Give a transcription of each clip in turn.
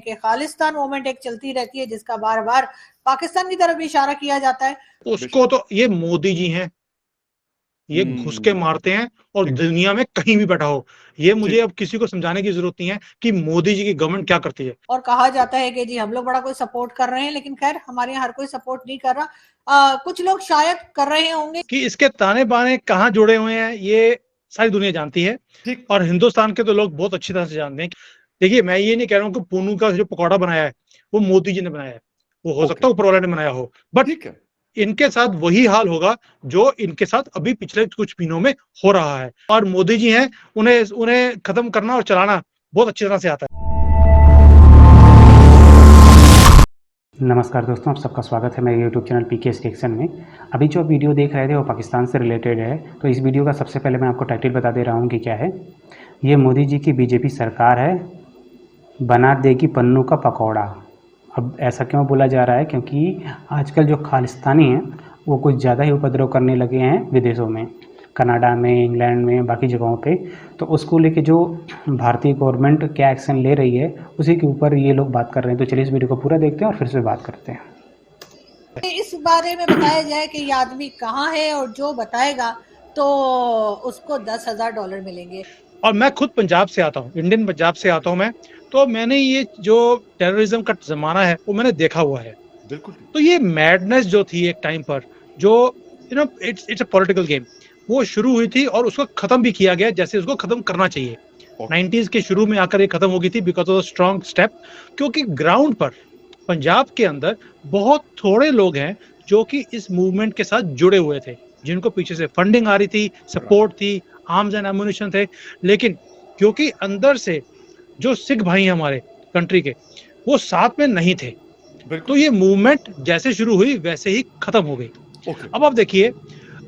कि खालिस्तान मूवमेंट एक चलती रहती है जिसका बार बार पाकिस्तान की तरफ इशारा किया जाता है। उसको तो ये मोदी जी हैं, ये घुस के मारते हैं और दुनिया में कहीं भी बैठा हो। ये मुझे अब किसी को समझाने की जरूरत नहीं है कि मोदी जी की गवर्नमेंट क्या करती है। और कहा जाता है कि जी हम लोग बड़ा कोई सपोर्ट कर रहे हैं, लेकिन खैर हमारे यहाँ हर कोई सपोर्ट नहीं कर रहा। कुछ लोग शायद कर रहे होंगे। कि इसके ताने बाने कहाँ जुड़े हुए हैं ये सारी दुनिया जानती है, और हिंदुस्तान के तो लोग बहुत अच्छी तरह से जानते हैं। देखिए, मैं ये नहीं कह रहा हूँ कि पुन्नू का जो पकौड़ा बनाया है वो मोदी जी ने बनाया है, वो हो सकता है ऊपर वाले ने बनाया हो, बट इनके साथ वही हाल होगा जो इनके साथ अभी पिछले कुछ महीनों में हो रहा है। और मोदी जी हैं, उन्हें खत्म करना और चलाना बहुत अच्छी तरह से आता है। नमस्कार दोस्तों, आप सबका स्वागत है मेरे यूट्यूब चैनल पीकेएस रिएक्शन में। अभी जो वीडियो देख रहे थे वो पाकिस्तान से रिलेटेड है। तो इस वीडियो का सबसे पहले मैं आपको टाइटल बता दे रहा हूँ कि क्या है। ये मोदी जी की बीजेपी सरकार है, बना देगी पन्नू का पकौड़ा। अब ऐसा क्यों बोला जा रहा है? क्योंकि आजकल जो खालिस्तानी हैं वो कुछ ज़्यादा ही उपद्रव करने लगे हैं विदेशों में, कनाडा में, इंग्लैंड में, बाकी जगहों पे। तो उसको लेके जो भारतीय गवर्नमेंट क्या एक्शन ले रही है उसी के ऊपर ये लोग बात कर रहे हैं। तो चलिए इस वीडियो को पूरा देखते हैं और फिर से बात करते हैं। इस बारे में बताया जाए कि ये आदमी कहाँ है, और जो बताएगा तो उसको $10,000 मिलेंगे। और मैं खुद पंजाब से आता हूँ, इंडियन पंजाब से आता हूँ मैं, तो मैंने ये जो टेररिज्म का जमाना है वो मैंने देखा हुआ है। बिल्कुल। तो ये मैडनेस जो थी एक टाइम पर, जो इट्स अ पॉलिटिकल गेम, वो शुरू हुई थी और उसको खत्म भी किया गया जैसे उसको खत्म करना चाहिए। 90s के शुरू में आकर ये खत्म हो गई थी बिकॉज ऑफ स्ट्रॉन्ग स्टेप, क्योंकि ग्राउंड पर पंजाब के अंदर बहुत थोड़े लोग हैं जो कि इस मूवमेंट के साथ जुड़े हुए थे, जिनको पीछे से फंडिंग आ रही थी, सपोर्ट थी, आर्म्स एंड एमुनिशन थे। लेकिन क्योंकि अंदर से जो सिख भाई हैं हमारे कंट्री के, वो साथ में नहीं थे, तो ये मूवमेंट जैसे शुरू हुई वैसे ही खत्म हो गई। अब आप देखिए,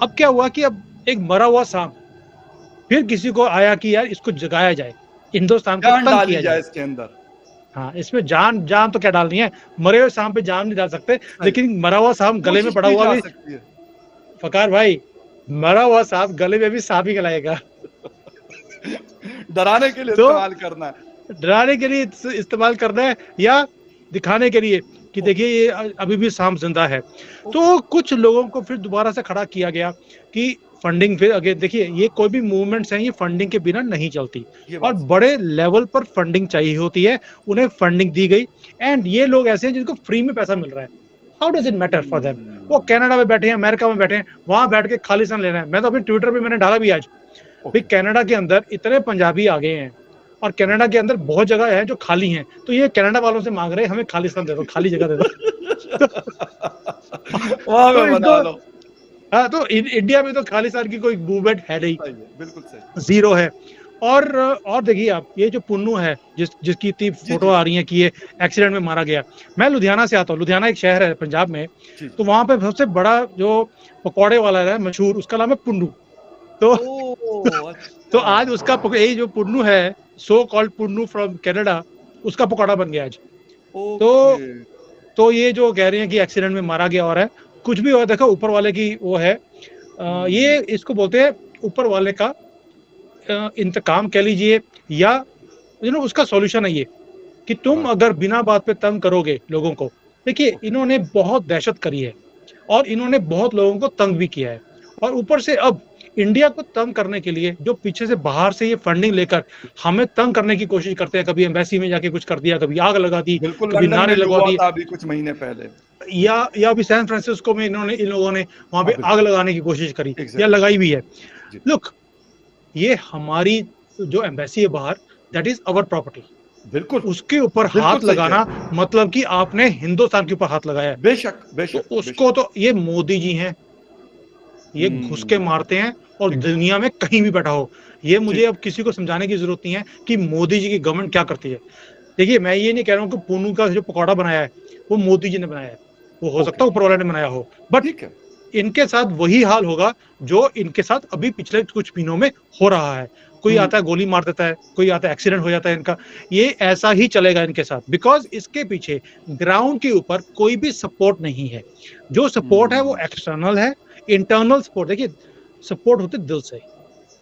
अब क्या हुआ कि अब एक मरा हुआ सांप फिर किसी को आया कि यार इसको जगाया जाए, हिंदुस्तान को तंग किया जाए इसके अंदर। हाँ, इसमें जान तो क्या डालनी है, मरे हुए सांप पे जान नहीं डाल सकते, लेकिन मरा हुआ सांप गले में पड़ा हुआ भी, फकार भाई, मरा हुआ सांप गले में भी सांप ही गलाएगा। डराने के लिए इस्तेमाल करना है, डराने के लिए इस्तेमाल करना है, या दिखाने के लिए कि देखिए ये अभी भी सांप जिंदा है। तो कुछ लोगों को फिर दोबारा से खड़ा किया गया कि फंडिंग, फिर आगे देखिए, ये कोई भी मूवमेंट्स हैं ये फंडिंग के बिना नहीं चलती, और बड़े लेवल पर फंडिंग चाहिए होती है, उन्हें फंडिंग दी गई। एंड ये लोग ऐसे हैं जिनको फ्री में पैसा मिल रहा है, how does it matter for them? वो कनाडा में बैठे हैं, अमेरिका में बैठे हैं, वहां बैठ के खालिस्तान ले रहे हैं। मैं तो अपने ट्विटर पे मैंने डाला भी आज, भाई कनाडा के अंदर इतने पंजाबी आ गए हैं और कनाडा के अंदर बहुत जगह है जो खाली हैं, तो ये कनाडा वालों से मांग रहे हैं हमें खालिस्तान दे दो, खाली जगह दे दो। हाँ, तो इंडिया में तो खालिस्तान की कोई मूवमेंट है नहीं, बिल्कुल सही, जीरो है। और देखिए आप, ये जो पुन्नू है जिसकी इतनी फोटो आ रही है कि ये एक्सीडेंट में मारा गया। मैं लुधियाना से आता हूँ, लुधियाना एक शहर है पंजाब में, तो वहां पे सबसे बड़ा जो पकौड़े वाला है मशहूर, उसका नाम है पुन्नू। तो आज उसका यही जो पुन्नू है, so called Punnu from Canada, उसका पकौड़ा बन गया आज। तो ये जो कह रहे हैं कि एक्सीडेंट में मारा गया, और है कुछ भी हो, देखो ऊपर वाले की वो है, ये इसको बोलते हैं ऊपर वाले का इंतकाम कह लीजिए, या उसका सॉल्यूशन है ये कि तुम अगर बिना बात पे तंग करोगे लोगों को। देखिए, इन्होंने बहुत दहशत करी है और इन्होंने बहुत लोगों को तंग भी किया है, और ऊपर से अब इंडिया को तंग करने के लिए जो पीछे से बाहर से ये फंडिंग लेकर हमें तंग करने की कोशिश करते हैं। कभी एम्बेसी में जाके कुछ कर दिया, कभी आग लगा दी, कभी नारे लगवा दिए, अभी कुछ महीने पहले, या अभी सैन फ्रांसिस्को में इन लोगों ने वहां पे आग लगाने की कोशिश करी, या लगाई भी है। लुक, ये हमारी जो एम्बेसी है बाहर, दैट इज अवर प्रॉपर्टी, बिल्कुल, उसके ऊपर हाथ लगाना मतलब कि आपने हिंदुस्तान के ऊपर हाथ लगाया है। बेशक तो उसको तो ये मोदी जी हैं, ये घुस के मारते हैं और दुनिया में कहीं भी बैठा हो। ये मुझे अब किसी को समझाने की जरूरत नहीं है कि मोदी जी की गवर्नमेंट क्या करती है। देखिए, मैं ये नहीं कह रहा हूँ कि पुन्नू का जो पकौड़ा बनाया है वो मोदी जी ने बनाया है, वो हो सकता है ऊपर वाले ने बनाया हो, बट इनके साथ वही हाल होगा जो इनके साथ अभी पिछले कुछ महीनों में हो रहा है। कोई आता है गोली मार देता है, कोई आता है एक्सीडेंट हो जाता है इनका, ये ऐसा ही चलेगा इनके साथ, बिकॉज इसके पीछे ग्राउंड के ऊपर कोई भी सपोर्ट नहीं है। जो सपोर्ट है वो एक्सटर्नल है, इंटरनल सपोर्ट देखिए, सपोर्ट होते दिल से।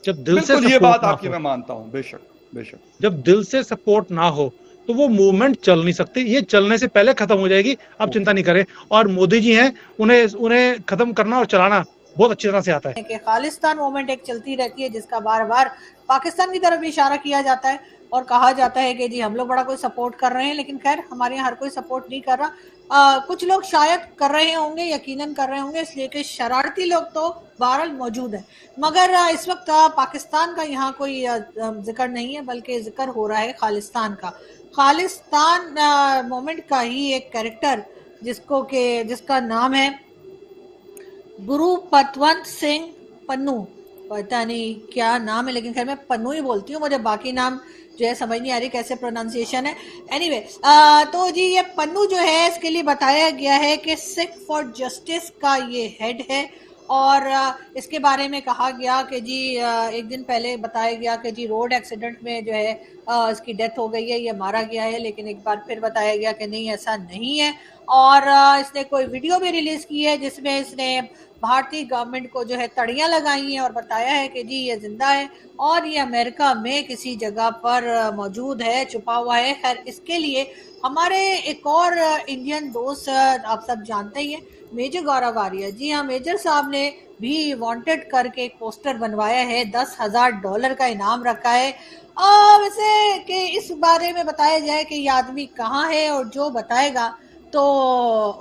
जब दिल से ये बात आपकी मैं मानता हूं, बेशक। जब दिल से सपोर्ट ना हो तो वो मूवमेंट चल नहीं सकती, ये चलने से पहले खत्म हो जाएगी, आप चिंता नहीं करें। और मोदी जी हैं, उन्हें खत्म करना और चलाना बहुत अच्छी तरह से आता है। कि खालिस्तान मूवमेंट एक चलती रहती है जिसका बार बार पाकिस्तान की तरफ इशारा किया जाता है और कहा जाता है कि जी हम लोग बड़ा कोई सपोर्ट कर रहे हैं, लेकिन खैर हमारे यहाँ हर कोई सपोर्ट नहीं कर रहा। कुछ लोग शायद कर रहे होंगे, यकीनन कर रहे होंगे, इसलिए कि शरारती लोग तो बहरहाल मौजूद है। मगर इस वक्त पाकिस्तान का यहाँ कोई जिक्र नहीं है, बल्कि जिक्र हो रहा है खालिस्तान का। खालिस्तान मूवमेंट का ही एक कैरेक्टर जिसका नाम है गुरु पतवंत सिंह पन्नू, पता नहीं क्या नाम है, लेकिन खैर मैं पन्नू ही बोलती हूँ, मुझे बाकी नाम जो है समझ नहीं आ रही कैसे प्रोनाउंसिएशन है। एनीवे तो जी ये पन्नू जो है इसके लिए बताया गया है कि सिख फॉर जस्टिस का ये हेड है और इसके बारे में कहा गया कि जी एक दिन पहले बताया गया कि जी रोड एक्सीडेंट में जो है इसकी डेथ हो गई है, ये मारा गया है, लेकिन एक बार फिर बताया गया कि नहीं ऐसा नहीं है। और इसने कोई वीडियो भी रिलीज की है जिसमें इसने भारतीय गवर्नमेंट को जो है तड़ियां लगाई हैं और बताया है कि जी ये जिंदा है और ये अमेरिका में किसी जगह पर मौजूद है, छुपा हुआ है। खैर इसके लिए हमारे एक और इंडियन दोस्त आप सब जानते ही हैं, मेजर गौरव आर्य। जी हाँ, मेजर साहब ने भी वांटेड करके एक पोस्टर बनवाया है, $10,000 का इनाम रखा है। वैसे कि इस बारे में बताया जाए कि ये आदमी कहाँ है और जो बताएगा तो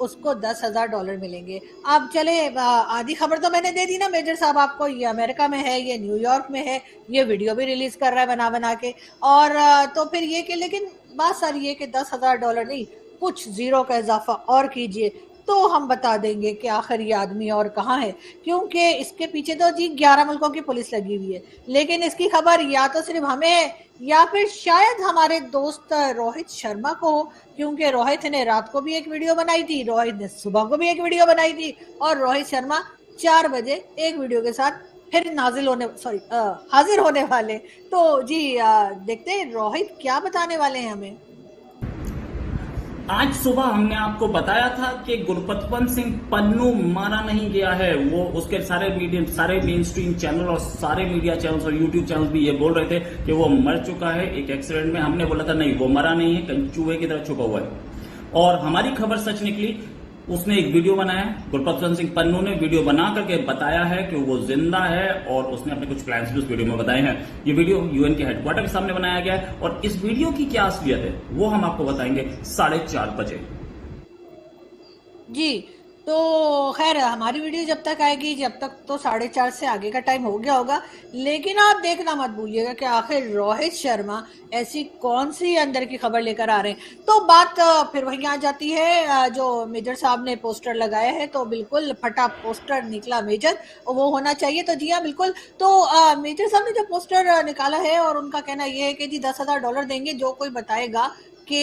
उसको $10,000 मिलेंगे। अब चले आधी खबर तो मैंने दे दी ना मेजर साहब आपको, ये अमेरिका में है, ये न्यूयॉर्क में है, ये वीडियो भी रिलीज कर रहा है बना बना के। और तो फिर ये कि लेकिन बात सारी ये कि $10,000 नहीं, कुछ जीरो का इजाफा और कीजिए तो हम बता देंगे कि आखिर ये आदमी और कहाँ है, क्योंकि इसके पीछे तो जी 11 मुल्कों की पुलिस लगी हुई है, लेकिन इसकी खबर या तो सिर्फ हमें है या फिर शायद हमारे दोस्त रोहित शर्मा को हो, क्योंकि रोहित ने रात को भी एक वीडियो बनाई थी, रोहित ने सुबह को भी एक वीडियो बनाई थी और रोहित शर्मा 4 बजे एक वीडियो के साथ फिर हाजिर होने वाले। तो जी देखते हैं रोहित क्या बताने वाले हैं हमें। आज सुबह हमने आपको बताया था कि गुरपतवंत सिंह पन्नू मारा नहीं गया है। वो उसके सारे मेन स्ट्रीम चैनल और सारे मीडिया चैनल और यूट्यूब चैनल भी ये बोल रहे थे कि वो मर चुका है एक एक्सीडेंट में। हमने बोला था नहीं, वो मरा नहीं है, कहीं चूहे की तरह छुपा हुआ है। और हमारी खबर सच निकली। उसने एक वीडियो बनाया, गुरपतवंत सिंह पन्नू ने वीडियो बना करके बताया है कि वो जिंदा है और उसने अपने कुछ प्लान्स भी उस वीडियो में बताए हैं। ये वीडियो यूएन के हेडक्वार्टर के सामने बनाया गया है और इस वीडियो की क्या असलियत है वो हम आपको बताएंगे 4:30 बजे। जी तो खैर हमारी वीडियो जब तक आएगी, जब तक तो 4:30 से आगे का टाइम हो गया होगा, लेकिन आप देखना मत भूलिएगा कि आखिर रोहित शर्मा ऐसी कौन सी अंदर की खबर लेकर आ रहे हैं। तो बात फिर वहीं आ जाती है, जो मेजर साहब ने पोस्टर लगाया है तो बिल्कुल फटा पोस्टर निकला मेजर, वो होना चाहिए। तो जी हाँ बिल्कुल, तो मेजर साहब ने जो पोस्टर निकाला है और उनका कहना यह है कि जी $10,000 देंगे जो कोई बताएगा कि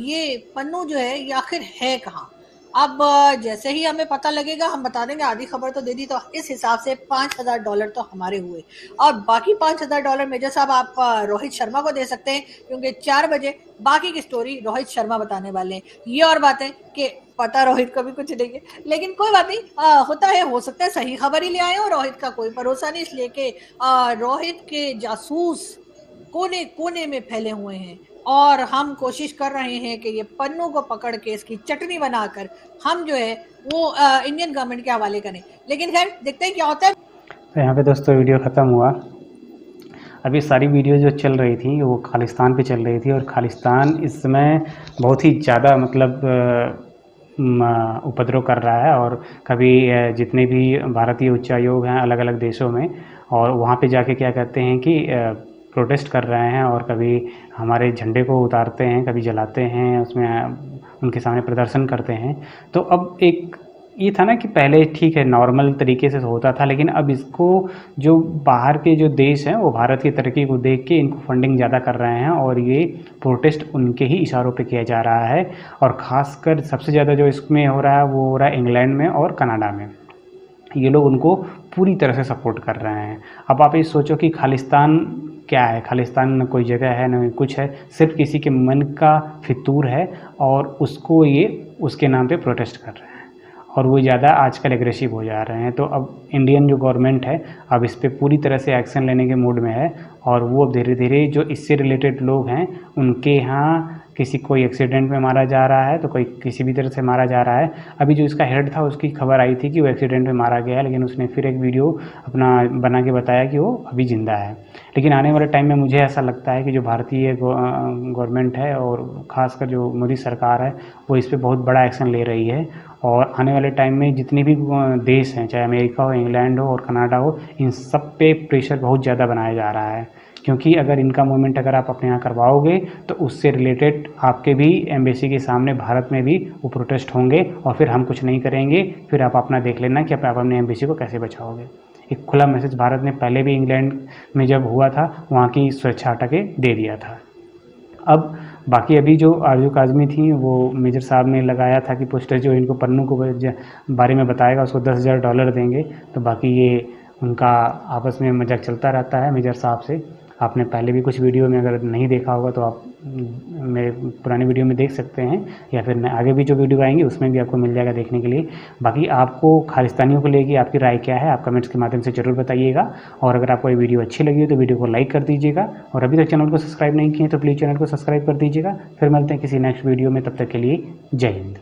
ये पन्नू जो है ये आखिर है कहाँ। अब जैसे ही हमें पता लगेगा हम बता देंगे। आधी खबर तो दे दी, तो इस हिसाब से $5,000 तो हमारे हुए और बाकी $5,000 मेजर साहब आप रोहित शर्मा को दे सकते हैं, क्योंकि 4 बजे बाकी की स्टोरी रोहित शर्मा बताने वाले हैं। ये और बात है कि पता रोहित को भी कुछ नहीं है, लेकिन कोई बात नहीं, होता है, हो सकता है सही खबर ही ले आए हो। रोहित का कोई भरोसा नहीं, इसलिए कि रोहित के जासूस कोने कोने में फैले हुए हैं और हम कोशिश कर रहे हैं कि ये पन्नू को पकड़ के इसकी चटनी बनाकर हम जो है वो इंडियन गवर्नमेंट के हवाले करें। लेकिन खैर देखते हैं क्या होता है। तो यहाँ पे दोस्तों वीडियो ख़त्म हुआ। अभी सारी वीडियो जो चल रही थी वो खालिस्तान पे चल रही थी और खालिस्तान इस समय बहुत ही ज़्यादा मतलब उपद्रव कर रहा है। और कभी जितने भी भारतीय उच्चायोग हैं अलग अलग देशों में, और वहाँ पे जाके क्या कहते हैं कि प्रोटेस्ट कर रहे हैं और कभी हमारे झंडे को उतारते हैं, कभी जलाते हैं, उसमें उनके सामने प्रदर्शन करते हैं। तो अब एक ये था ना कि पहले ठीक है नॉर्मल तरीके से होता था, लेकिन अब इसको जो बाहर के जो देश हैं वो भारत की तरक्की को देख के इनको फंडिंग ज़्यादा कर रहे हैं और ये प्रोटेस्ट उनके ही इशारों पे किया जा रहा है। और ख़ासकर सबसे ज़्यादा जो इसमें हो रहा है वो हो रहा है इंग्लैंड में और कनाडा में। ये लोग उनको पूरी तरह से सपोर्ट कर रहे हैं। अब आप ये सोचो कि खालिस्तान क्या है, खालिस्तान न कोई जगह है न कुछ है, सिर्फ किसी के मन का फितूर है और उसको ये उसके नाम पे प्रोटेस्ट कर रहे हैं। और वो ज़्यादा आजकल एग्रेसिव हो जा रहे हैं। तो अब इंडियन जो गवर्नमेंट है अब इस पर पूरी तरह से एक्शन लेने के मूड में है, और वो अब धीरे धीरे जो इससे रिलेटेड लोग हैं उनके यहाँ किसी कोई एक्सीडेंट में मारा जा रहा है तो कोई किसी भी तरह से मारा जा रहा है। अभी जो इसका हेड था उसकी खबर आई थी कि वो एक्सीडेंट में मारा गया है, लेकिन उसने फिर एक वीडियो अपना बना के बताया कि वो अभी ज़िंदा है। लेकिन आने वाले टाइम में मुझे ऐसा लगता है कि जो भारतीय गवर्नमेंट है और ख़ासकर जो मोदी सरकार है वो इस पर बहुत बड़ा एक्शन ले रही है, और आने वाले टाइम में जितने भी देश हैं, चाहे अमेरिका हो, इंग्लैंड हो और कनाडा हो, इन सब पे प्रेशर बहुत ज़्यादा बनाया जा रहा है। क्योंकि अगर इनका मूवमेंट अगर आप अपने यहाँ करवाओगे तो उससे रिलेटेड आपके भी एम्बेसी के सामने भारत में भी वो प्रोटेस्ट होंगे, और फिर हम कुछ नहीं करेंगे, फिर आप अपना देख लेना कि आप अपने एम्बेसी को कैसे बचाओगे। एक खुला मैसेज भारत ने पहले भी इंग्लैंड में जब हुआ था वहाँ की सुरक्षा हटा के दे दिया था। अब बाकी अभी जो आरजू काज़मी थी वो मेजर साहब ने लगाया था कि पोस्टर जो इनको पन्नू को बारे में बताएगा उसको $10,000 देंगे। तो बाकी ये उनका आपस में मजाक चलता रहता है मेजर साहब से। आपने पहले भी कुछ वीडियो में अगर नहीं देखा होगा तो आप मेरे पुरानी वीडियो में देख सकते हैं, या फिर आगे भी जो वीडियो आएंगे उसमें भी आपको मिल जाएगा देखने के लिए। बाकी आपको खालिस्तानियों को लेकर आपकी राय क्या है, आप कमेंट्स के माध्यम से ज़रूर बताइएगा। और अगर आपको ये वीडियो अच्छी लगी हो तो वीडियो को लाइक कर दीजिएगा, और अभी तक चैनल को सब्सक्राइब नहीं किए तो प्लीज़ चैनल को सब्सक्राइब कर दीजिएगा। फिर मिलते हैं किसी नेक्स्ट वीडियो में, तब तक के लिए जय हिंद।